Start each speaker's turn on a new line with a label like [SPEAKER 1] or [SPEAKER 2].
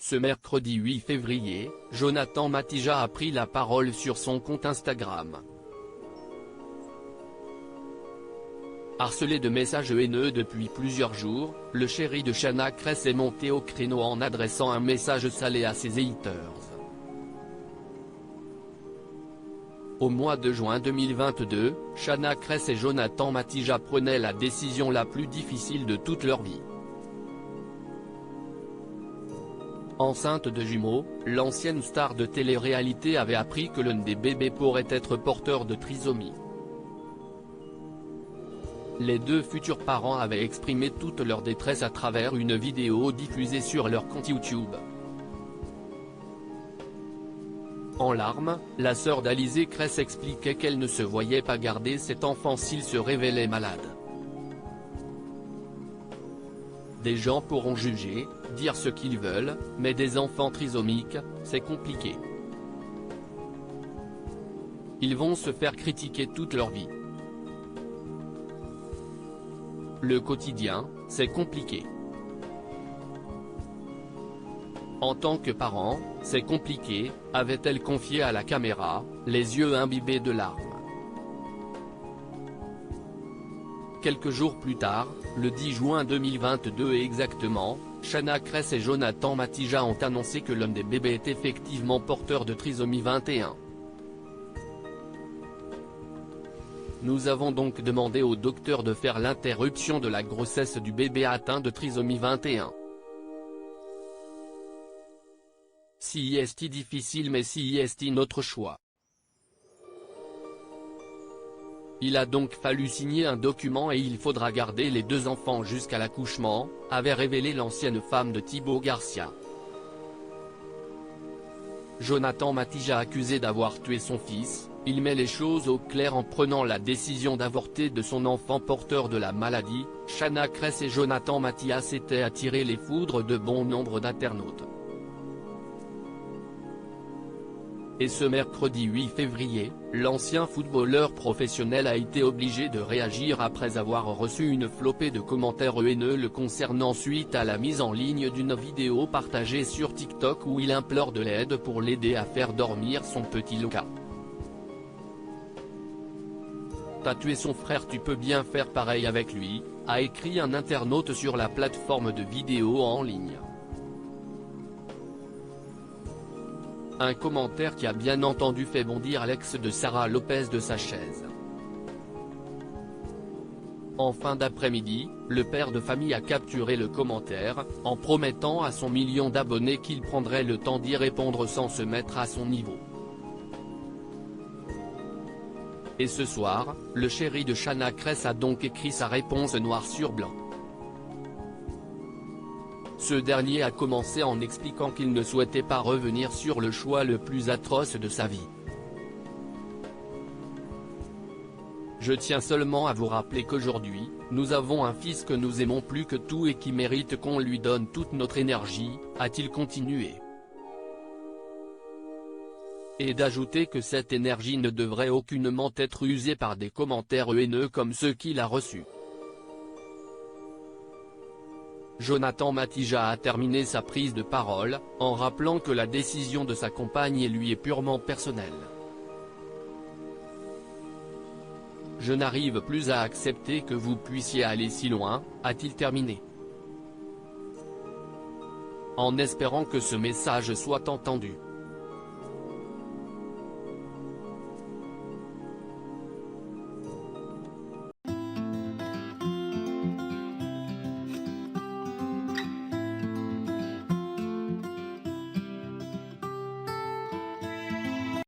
[SPEAKER 1] Ce mercredi 8 février, Jonathan Matija a pris la parole sur son compte Instagram. Harcelé de messages haineux depuis plusieurs jours, le chéri de Shanna Kress est monté au créneau en adressant un message salé à ses haters. Au mois de juin 2022, Shanna Kress et Jonathan Matija prenaient la décision la plus difficile de toute leur vie. Enceinte de jumeaux, l'ancienne star de télé-réalité avait appris que l'un des bébés pourrait être porteur de trisomie. Les deux futurs parents avaient exprimé toute leur détresse à travers une vidéo diffusée sur leur compte YouTube. En larmes, la sœur d'Alizé Kress expliquait qu'elle ne se voyait pas garder cet enfant s'il se révélait malade. Des gens pourront juger, dire ce qu'ils veulent, mais des enfants trisomiques, c'est compliqué. Ils vont se faire critiquer toute leur vie. Le quotidien, c'est compliqué. En tant que parent, c'est compliqué, avait-elle confié à la caméra, les yeux imbibés de larmes. Quelques jours plus tard, le 10 juin 2022 exactement, Shanna Kress et Jonathan Matija ont annoncé que l'un des bébés est effectivement porteur de trisomie 21. Nous avons donc demandé au docteur de faire l'interruption de la grossesse du bébé atteint de trisomie 21. Si est difficile mais si est notre choix. Il a donc fallu signer un document et il faudra garder les deux enfants jusqu'à l'accouchement, avait révélé l'ancienne femme de Thibaut Garcia. Jonathan Matija accusé d'avoir tué son fils, il met les choses au clair en prenant la décision d'avorter de son enfant porteur de la maladie. Shanna Kress et Jonathan Matija s'étaient attiré les foudres de bon nombre d'internautes. Et ce mercredi 8 février, l'ancien footballeur professionnel a été obligé de réagir après avoir reçu une flopée de commentaires haineux le concernant suite à la mise en ligne d'une vidéo partagée sur TikTok où il implore de l'aide pour l'aider à faire dormir son petit Luca. T'as tué son frère, tu peux bien faire pareil avec lui, a écrit un internaute sur la plateforme de vidéo en ligne. Un commentaire qui a bien entendu fait bondir l'ex de Sarah Lopez de sa chaise. En fin d'après-midi, le père de famille a capturé le commentaire, en promettant à son million d'abonnés qu'il prendrait le temps d'y répondre sans se mettre à son niveau. Et ce soir, le chéri de Shanna Kress a donc écrit sa réponse noir sur blanc. Ce dernier a commencé en expliquant qu'il ne souhaitait pas revenir sur le choix le plus atroce de sa vie. Je tiens seulement à vous rappeler qu'aujourd'hui, nous avons un fils que nous aimons plus que tout et qui mérite qu'on lui donne toute notre énergie, a-t-il continué. Et d'ajouter que cette énergie ne devrait aucunement être usée par des commentaires haineux comme ceux qu'il a reçus. Jonathan Matija a terminé sa prise de parole, en rappelant que la décision de sa compagne lui est purement personnelle. Je n'arrive plus à accepter que vous puissiez aller si loin, a-t-il terminé. En espérant que ce message soit entendu.